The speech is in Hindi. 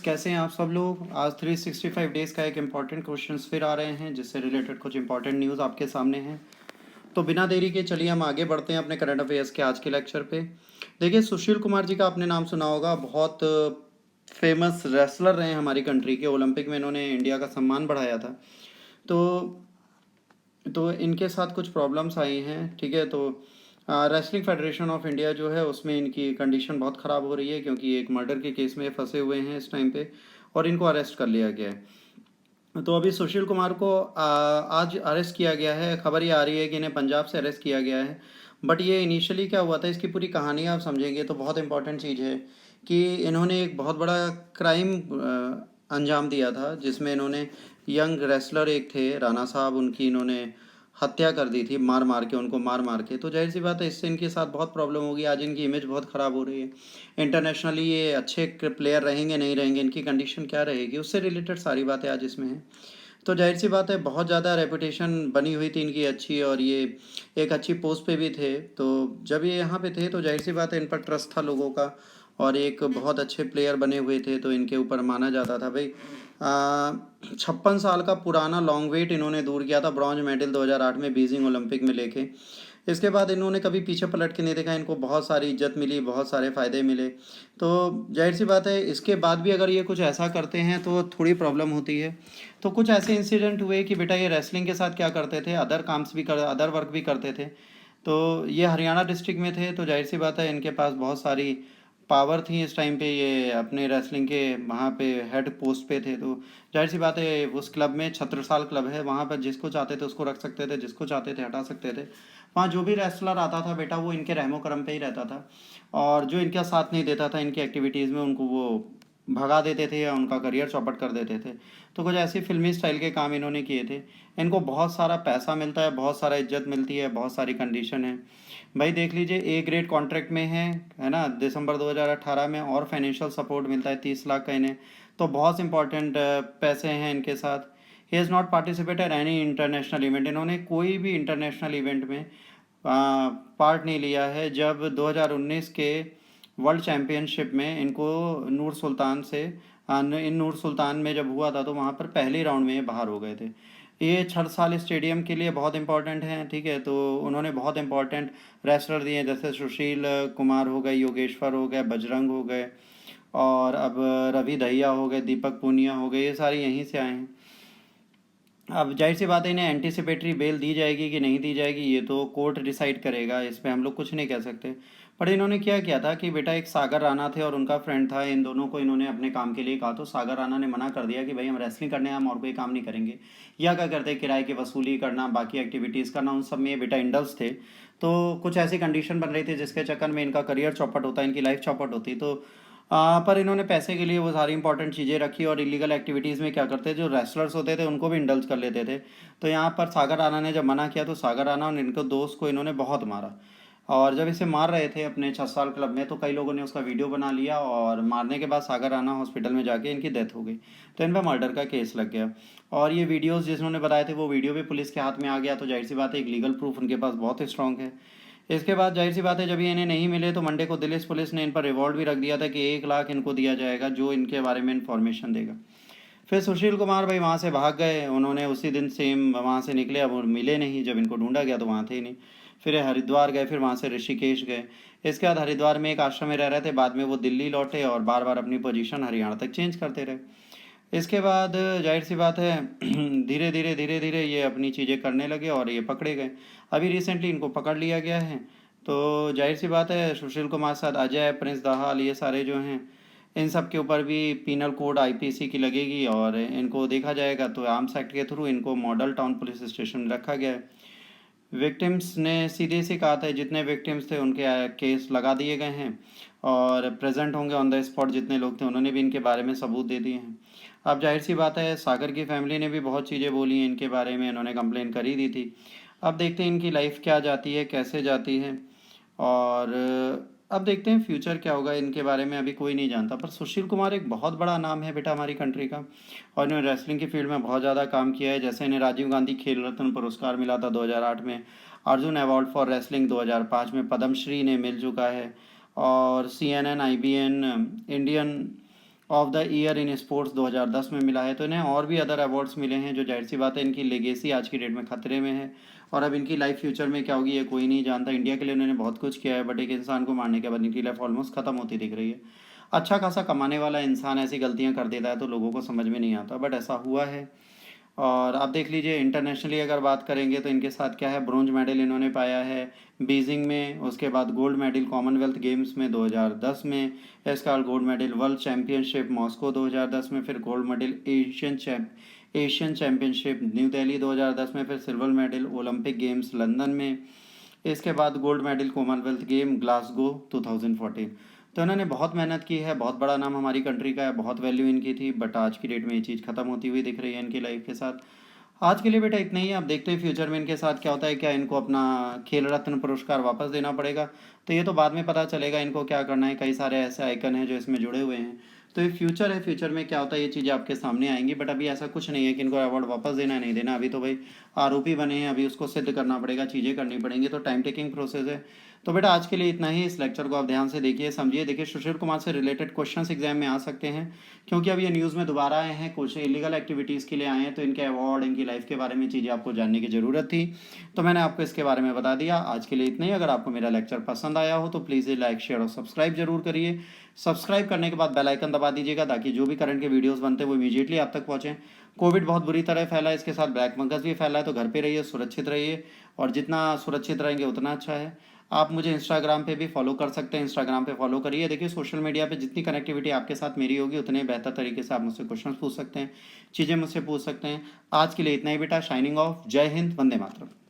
कैसे हैं आप सब लोग। आज 365 डेज़ का एक इम्पॉर्टेंट क्वेश्चंस फिर आ रहे हैं जिससे रिलेटेड कुछ इंपॉर्टेंट न्यूज़ आपके सामने हैं। तो बिना देरी के चलिए हम आगे बढ़ते हैं अपने करंट अफेयर्स के आज के लेक्चर पे। देखिए, सुशील कुमार जी का आपने नाम सुना होगा। बहुत फेमस रेसलर रहे हैं हमारी कंट्री के। ओलंपिक में इन्होंने इंडिया का सम्मान बढ़ाया था। तो इनके साथ कुछ प्रॉब्लम्स आई हैं, ठीक है। तो रेसलिंग फेडरेशन ऑफ इंडिया जो है उसमें इनकी कंडीशन बहुत ख़राब हो रही है क्योंकि एक मर्डर के केस में फंसे हुए हैं इस टाइम पे और इनको अरेस्ट कर लिया गया है। तो अभी सुशील कुमार को आज अरेस्ट किया गया है। खबर ये आ रही है कि इन्हें पंजाब से अरेस्ट किया गया है। बट ये इनिशियली क्या हुआ था, इसकी पूरी कहानी आप समझेंगे तो बहुत इंपॉर्टेंट चीज़ है कि इन्होंने एक बहुत बड़ा क्राइम अंजाम दिया था जिसमें इन्होंने यंग रेसलर एक थे राणा साहब, उनकी इन्होंने हत्या कर दी थी, मार मार के, उनको मार मार के। तो जाहिर सी बात है इससे इनके साथ बहुत प्रॉब्लम होगी। आज इनकी इमेज बहुत ख़राब हो रही है। इंटरनेशनली ये अच्छे प्लेयर रहेंगे नहीं रहेंगे, इनकी कंडीशन क्या रहेगी, उससे रिलेटेड सारी बातें आज इसमें हैं। तो जाहिर सी बात है बहुत ज़्यादा रेपुटेशन बनी हुई थी इनकी अच्छी, और ये एक अच्छी पोस्ट पे भी थे। तो जब ये यहाँ पे थे तो जाहिर सी बात है इन पर ट्रस्ट था लोगों का, और एक बहुत अच्छे प्लेयर बने हुए थे तो इनके ऊपर माना जाता था भाई। 56 साल का पुराना लॉन्ग वेट इन्होंने दूर किया था, ब्रॉन्ज मेडल 2008 में बीजिंग ओलंपिक में लेके। इसके बाद इन्होंने कभी पीछे पलट के नहीं देखा। इनको बहुत सारी इज्जत मिली, बहुत सारे फ़ायदे मिले। तो जाहिर सी बात है इसके बाद भी अगर ये कुछ ऐसा करते हैं तो थोड़ी प्रॉब्लम होती है। तो कुछ ऐसे इंसिडेंट हुए कि बेटा ये रेसलिंग के साथ क्या करते थे, अदर वर्क भी करते थे। तो ये हरियाणा डिस्ट्रिक्ट में थे तो जाहिर सी बात है इनके पास बहुत सारी पावर थी इस टाइम पे। ये अपने रेसलिंग के वहाँ पे हेड पोस्ट पे थे। तो जाहिर सी बात है उस क्लब में, छत्रसाल क्लब है, वहाँ पर जिसको चाहते थे उसको रख सकते थे, जिसको चाहते थे हटा सकते थे। वहाँ जो भी रेसलर आता था बेटा वो इनके रहमो करम पे ही रहता था, और जो इनका साथ नहीं देता था इनकी एक्टिविटीज़ में उनको वो भगा देते थे या उनका करियर चौपट कर देते थे। तो कुछ ऐसी फिल्मी स्टाइल के काम इन्होंने किए थे। इनको बहुत सारा पैसा मिलता है, बहुत सारा इज्जत मिलती है, बहुत सारी कंडीशन है। भाई देख लीजिए, ए ग्रेड कॉन्ट्रैक्ट में है ना, दिसंबर 2018 में, और फाइनेंशियल सपोर्ट मिलता है 30 लाख का इन्हें। तो बहुत इंपॉर्टेंट पैसे हैं इनके साथ। He has not participated any international event. इन्होंने कोई भी इंटरनेशनल इवेंट में पार्ट नहीं लिया है। जब 2019 के वर्ल्ड चैम्पियनशिप में इनको नूर सुल्तान से इन नूर सुल्तान में जब हुआ था तो वहाँ पर पहले राउंड में ये बाहर हो गए थे। ये छड़ स्टेडियम के लिए बहुत इंपॉर्टेंट हैं, ठीक है। तो उन्होंने बहुत इंपॉर्टेंट रेसलर दिए जैसे सुशील कुमार हो गए, योगेश्वर हो गए, बजरंग हो गए, और अब रवि दहिया हो गए, दीपक पूनिया हो गए, ये सारे यहीं से आए हैं। अब जाहिर सी बात है इन्हें एंटीसिपेटरी बेल दी जाएगी कि नहीं दी जाएगी ये तो कोर्ट डिसाइड करेगा, इस पर हम लोग कुछ नहीं कह सकते। पर इन्होंने क्या किया था कि बेटा एक सागर राणा थे और उनका फ्रेंड था, इन दोनों को इन्होंने अपने काम के लिए कहा। तो सागर राणा ने मना कर दिया कि भाई हम रेसलिंग करने हैं, हम और कोई काम नहीं करेंगे। या क्या करते, किराए की वसूली करना, बाकी एक्टिविटीज़ करना, उन सब में ये बेटा इंडल्स थे। तो कुछ ऐसी कंडीशन बन रही थी जिसके चक्कर में इनका करियर चौपट होता, इनकी लाइफ चौपट होती। तो पर इन्होंने पैसे के लिए वो सारी इंपॉर्टेंट चीज़ें रखी, और इलीगल एक्टिविटीज़ में क्या करते, जो रेसलर्स होते थे उनको भी इंडल्ज कर लेते थे। तो यहाँ पर सागर राणा ने जब मना किया तो सागर राणा और इनको दोस्त को इन्होंने बहुत मारा। और जब इसे मार रहे थे अपने छत्तीसगढ़ क्लब में तो कई लोगों ने उसका वीडियो बना लिया, और मारने के बाद सागर राणा हॉस्पिटल में जाके इनकी डेथ हो गई। तो इन पर मर्डर का केस लग गया। और ये वीडियोस जिन्होंने बताए थे वो वीडियो भी पुलिस के हाथ में आ गया। तो जाहिर सी बात है एक लीगल प्रूफ उनके पास बहुत स्ट्रांग है। इसके बाद जाहिर सी बात है जब ये इन्हें नहीं मिले तो मंडे को दिल्ली पुलिस ने इन पर रिवॉर्ड भी रख दिया था कि 1 लाख इनको दिया जाएगा जो इनके बारे में इन्फॉर्मेशन देगा। फिर सुशील कुमार भाई वहाँ से भाग गए। उन्होंने उसी दिन सेम वहाँ से निकले, अब वो मिले नहीं। जब इनको ढूंढा गया तो वहाँ थे ही नहीं। फिर ये हरिद्वार गए, फिर वहाँ से ऋषिकेश गए। इसके बाद हरिद्वार में एक आश्रम में रह रहे थे, बाद में वो दिल्ली लौटे और बार बार अपनी पोजीशन हरियाणा तक चेंज करते रहे। इसके बाद जाहिर सी बात है धीरे धीरे ये अपनी चीज़ें करने लगे और ये पकड़े गए। अभी रिसेंटली इनको पकड़ लिया गया है। तो जाहिर सी बात है सुशील कुमार साथ अजय, प्रिंस दाहाल, ये सारे जो हैं इन सब के ऊपर भी पीनल कोड आईपीसी की लगेगी, और इनको देखा जाएगा। तो आर्म्स एक्ट के थ्रू इनको मॉडल टाउन पुलिस स्टेशन में रखा गया है। विक्टिम्स ने सीधे से कहा था जितने विक्टिम्स थे उनके केस लगा दिए गए हैं, और प्रेजेंट होंगे ऑन द स्पॉट जितने लोग थे उन्होंने भी इनके बारे में सबूत दे दिए हैं। अब जाहिर सी बात है सागर की फैमिली ने भी बहुत चीज़ें बोली हैं इनके बारे में, इन्होंने कंप्लेन करी दी थी। अब देखते हैं इनकी लाइफ क्या जाती है, कैसे जाती है, और अब देखते हैं फ्यूचर क्या होगा इनके बारे में, अभी कोई नहीं जानता। पर सुशील कुमार एक बहुत बड़ा नाम है बेटा हमारी कंट्री का, और इन्होंने रेसलिंग की फील्ड में बहुत ज़्यादा काम किया है। जैसे इन्हें राजीव गांधी खेल रत्न पुरस्कार मिला था 2008 में, अर्जुन अवार्ड फॉर रेसलिंग 2005 में, पद्मश्री ने मिल चुका है, और CNN, IBN, Indian of the year in sports 2010 में मिला है। तो इन्हें और भी अदर अवार्ड्स मिले हैं, जो जाहिर सी बात है इनकी लेगेसी आज की डेट में खतरे में है। और अब इनकी लाइफ फ्यूचर में क्या होगी ये कोई नहीं जानता। इंडिया के लिए उन्होंने बहुत कुछ किया है, बट एक इंसान को मारने के बाद इनकी लाइफ ऑलमोस्ट ख़त्म होती दिख रही है। अच्छा खासा कमाने वाला इंसान ऐसी गलतियां कर देता है तो लोगों को समझ में नहीं आता, बट ऐसा हुआ है। और आप देख लीजिए इंटरनेशनली अगर बात करेंगे तो इनके साथ क्या है, ब्रोंज मेडल इन्होंने पाया है बीजिंग में, उसके बाद गोल्ड मेडल कॉमनवेल्थ गेम्स में 2010 में, इसके बाद gold medal world championship Moscow 2010 में, फिर gold medal Asian championship new Delhi 2010 में, फिर silver medal Olympic games London में, इसके बाद gold medal Commonwealth game Glasgow 2014। तो इन्होंने बहुत मेहनत की है, बहुत बड़ा नाम हमारी कंट्री का है, बहुत वैल्यू इनकी थी, बट आज की डेट में ये चीज़ ख़त्म होती हुई दिख रही है इनकी लाइफ के साथ। आज के लिए बेटा इतना ही है। आप देखते हैं फ्यूचर में इनके साथ क्या होता है, क्या इनको अपना खेल रत्न पुरस्कार वापस देना पड़ेगा, तो ये तो बाद में पता चलेगा इनको क्या करना है। कई सारे ऐसे आइकन हैं जो इसमें जुड़े हुए हैं, तो ये फ्यूचर है, फ्यूचर में क्या होता है ये चीज़ें आपके सामने आएंगी। बट अभी ऐसा कुछ नहीं है कि इनको अवार्ड वापस देना है नहीं देना। अभी तो भाई आरोपी बने हैं, अभी उसको सिद्ध करना पड़ेगा, चीज़ें करनी पड़ेंगी, तो टाइम टेकिंग प्रोसेस है। तो बेटा आज के लिए इतना ही। इस लेक्चर को आप ध्यान से देखिए, समझिए। देखिए सुशील कुमार से रिलेटेड क्वेश्चंस एग्जाम में आ सकते हैं, क्योंकि अब ये न्यूज़ में दोबारा आए हैं, कुछ इलीगल एक्टिविटीज़ के लिए आए हैं, तो इनके अवार्ड इनकी लाइफ के बारे में चीज़ें आपको जानने की ज़रूरत थी, तो मैंने आपको इसके बारे में बता दिया। आज के लिए इतना ही। अगर आपको मेरा लेक्चर पसंद आया हो तो प्लीज़ लाइक शेयर और सब्सक्राइब जरूर करिए। सब्सक्राइब करने के बाद बेल आइकन दबा दीजिएगा, ताकि जो भी करंट के वीडियोस बनते हैं वो इमीडिएटली आप तक पहुँचें। कोविड बहुत बुरी तरह फैला है, इसके साथ ब्लैक फंगस भी फैला है, तो घर पे रहिए, सुरक्षित रहिए, और जितना सुरक्षित रहेंगे उतना अच्छा है। आप मुझे इंस्टाग्राम पे भी फॉलो कर सकते हैं, इंस्टाग्राम पे फॉलो करिए। देखिए सोशल मीडिया पे जितनी कनेक्टिविटी आपके साथ मेरी होगी उतने बेहतर तरीके से आप मुझसे क्वेश्चन पूछ सकते हैं, चीज़ें मुझसे पूछ सकते हैं। आज के लिए इतना ही बेटा। Shining of. जय हिंद, वंदे मातरम।